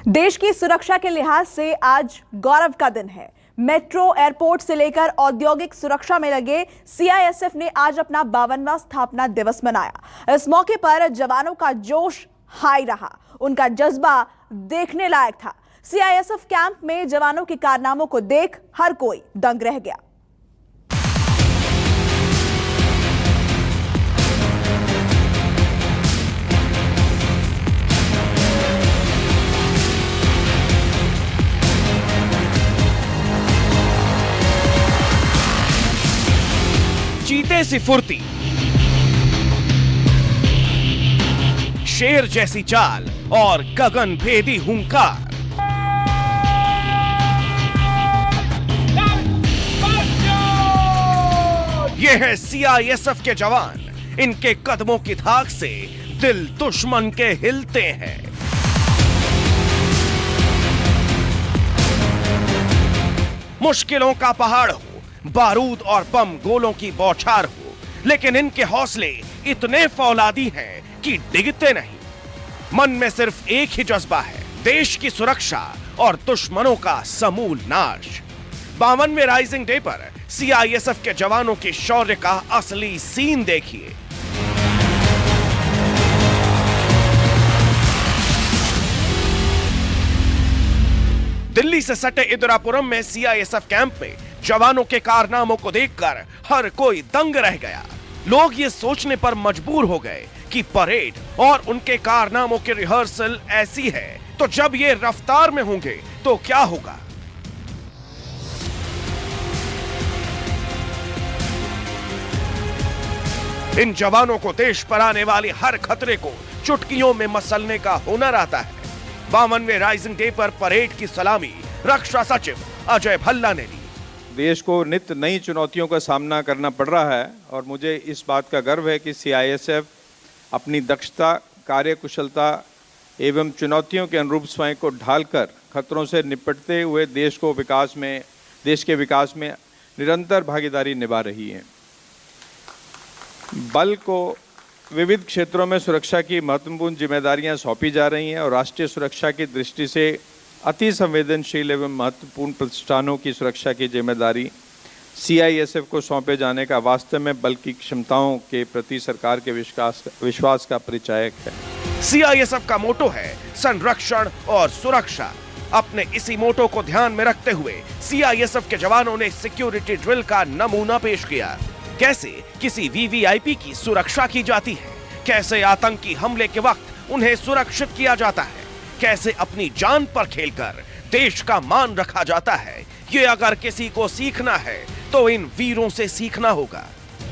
देश की सुरक्षा के लिहाज से आज गौरव का दिन है। मेट्रो, एयरपोर्ट से लेकर औद्योगिक सुरक्षा में लगे सीआईएसएफ ने आज अपना 52वां स्थापना दिवस मनाया। इस मौके पर जवानों का जोश हाई रहा, उनका जज्बा देखने लायक था। सीआईएसएफ कैंप में जवानों के कारनामों को देख हर कोई दंग रह गया। चीते सी फुर्ती, शेर जैसी चाल और गगन भेदी हुंकार। ये है सीआईएसएफ के जवान। इनके कदमों की धाक से दिल दुश्मन के हिलते हैं। मुश्किलों का पहाड़ हो, बारूद और बम गोलों की बौछार हो, लेकिन इनके हौसले इतने फौलादी हैं कि डिगते नहीं। मन में सिर्फ एक ही जज्बा है, देश की सुरक्षा और दुश्मनों का समूल नाश। 52वें राइजिंग डे पर सीआईएसएफ के जवानों के शौर्य का असली सीन देखिए। दिल्ली से सटे इंदिरापुरम में सीआईएसएफ कैंप में जवानों के कारनामों को देखकर हर कोई दंग रह गया। लोग ये सोचने पर मजबूर हो गए कि परेड और उनके कारनामों की रिहर्सल ऐसी है, तो जब ये रफ्तार में होंगे तो क्या होगा। इन जवानों को देश पर आने वाले हर खतरे को चुटकियों में मसलने का हुनर आता है। 52वें राइजिंग डे पर परेड की सलामी रक्षा सचिव अजय भल्ला ने ली। देश को नित्य नई चुनौतियों का सामना करना पड़ रहा है और मुझे इस बात का गर्व है कि सीआईएसएफ अपनी दक्षता, कार्यकुशलता एवं चुनौतियों के अनुरूप स्वयं को ढालकर खतरों से निपटते हुए देश के विकास में निरंतर भागीदारी निभा रही है। बल को विविध क्षेत्रों में सुरक्षा की महत्वपूर्ण जिम्मेदारियां सौंपी जा रही हैं और राष्ट्रीय सुरक्षा की दृष्टि से अति संवेदनशील एवं महत्वपूर्ण प्रतिष्ठानों की सुरक्षा की जिम्मेदारी सीआईएसएफ को सौंपे जाने का वास्तव में बल की क्षमताओं के प्रति सरकार के विश्वास का परिचायक है। सीआईएसएफ का मोटो है संरक्षण और सुरक्षा। अपने इसी मोटो को ध्यान में रखते हुए सीआईएसएफ के जवानों ने सिक्योरिटी ड्रिल का नमूना पेश किया। कैसे किसी वीवीआईपी की सुरक्षा की जाती है, कैसे आतंकी हमले के वक्त उन्हें सुरक्षित किया जाता है, कैसे अपनी जान पर खेलकर देश का मान रखा जाता है। ये अगर किसी को सीखना है तो इन वीरों से सीखना होगा।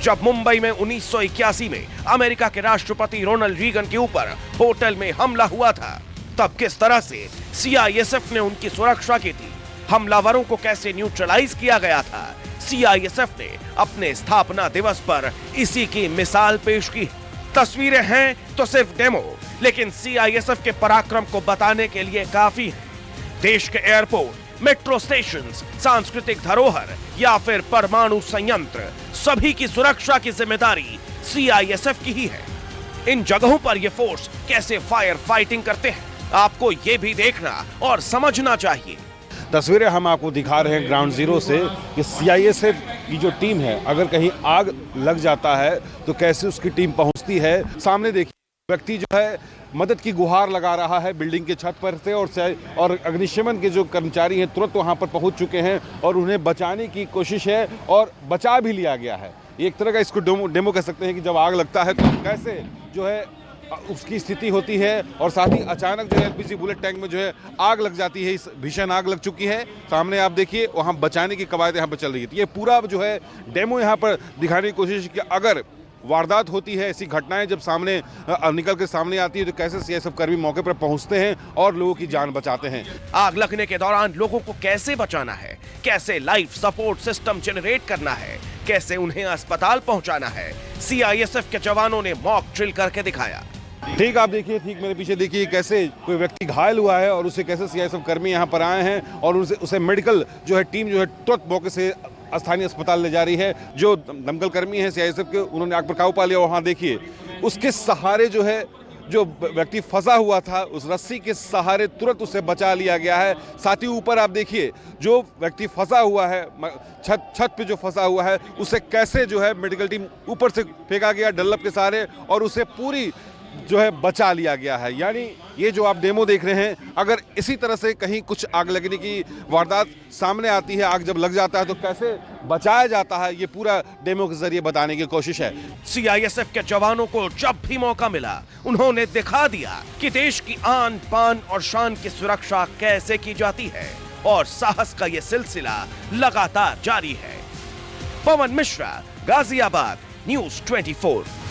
जब मुंबई में 1981 में अमेरिका के राष्ट्रपति रोनाल्ड रीगन के ऊपर होटल में हमला हुआ था, तब किस तरह से सीआईएसएफ ने उनकी सुरक्षा की थी, हमलावरों को कैसे न्यूट्रलाइज किया गया था, सीआईएसएफ ने अपने स्थापना दिवस पर इसी की मिसाल पेश की। तस्वीरें हैं तो सिर्फ डेमो, लेकिन सीआईएसएफ के पराक्रम को बताने के लिए काफी है। देश के एयरपोर्ट, मेट्रो स्टेशंस, सांस्कृतिक धरोहर या फिर परमाणु संयंत्र, सभी की सुरक्षा की जिम्मेदारी सीआईएसएफ की ही है। इन जगहों पर ये फोर्स कैसे फायर फाइटिंग करते हैं, आपको ये भी देखना और समझना चाहिए। तस्वीरें हम आपको दिखा रहे हैं ग्राउंड जीरो से कि सीआईएसएफ की जो टीम है, अगर कहीं आग लग जाता है तो कैसे उसकी टीम पहुंचती है। सामने देखिए, व्यक्ति जो है मदद की गुहार लगा रहा है बिल्डिंग के छत पर से, और अग्निशमन के जो कर्मचारी हैं तुरंत वहां पर पहुंच चुके हैं और उन्हें बचाने की कोशिश है और बचा भी लिया गया है। एक तरह का इसको डेमो कह सकते हैं कि जब आग लगता है तो कैसे जो है उसकी स्थिति होती है, और साथ ही अचानक जो है एलपीजी बुलेट टैंक में जो है आग लग जाती है। इस भीषण आग लग चुकी है। सामने आप देखिए, वहाँ बचाने की कवायद यहाँ पर चल रही थी। ये पूरा जो है डेमो यहाँ पर दिखाने की कोशिश की अगर वारदात होती है, ऐसी घटनाएं जब सामने निकल के सामने आती है तो कैसे सीआईएसएफ कर्मी मौके पर पहुंचते हैं और लोगों की जान बचाते हैं। आग लगने के दौरान लोगों को कैसे बचाना है, कैसे लाइफ सपोर्ट सिस्टम जनरेट करना है, कैसे उन्हें अस्पताल पहुंचाना है, सीआईएसएफ के जवानों ने मॉक ड्रिल करके दिखाया। ठीक आप देखिए, ठीक मेरे पीछे देखिए, कैसे कोई व्यक्ति घायल हुआ है और उसे कैसे सीआईएसएफ कर्मी यहाँ पर आए हैं और उसे मेडिकल जो है टीम जो है तुरंत मौके से स्थानीय अस्पताल ले जा रही है। जो दमकल कर्मी हैं सीआईएसएफ के, उन्होंने आग पर काबू पा लिया। वहाँ देखिए उसके सहारे जो है जो व्यक्ति फंसा हुआ था उस रस्सी के सहारे तुरंत उसे बचा लिया गया है। साथ ही ऊपर आप देखिए जो व्यक्ति फंसा हुआ है, छत पे जो फंसा हुआ है, उसे कैसे जो है मेडिकल टीम ऊपर से फेंका गया डल्लप के सहारे और उसे पूरी जो है बचा लिया गया है। यानी ये जो आप डेमो देख रहे हैं, अगर इसी तरह से कहीं कुछ आग लगने की वारदात सामने आती है, आग जब लग जाता है तो कैसे बचाया जाता है, ये पूरा डेमो के जरिए बताने की कोशिश है। सीआईएसएफ के जवानों को जब भी मौका मिला उन्होंने दिखा दिया कि देश की आन बान और शान की सुरक्षा कैसे की जाती है और साहस का ये सिलसिला लगातार जारी है। पवन मिश्रा, गाजियाबाद, न्यूज़ 24।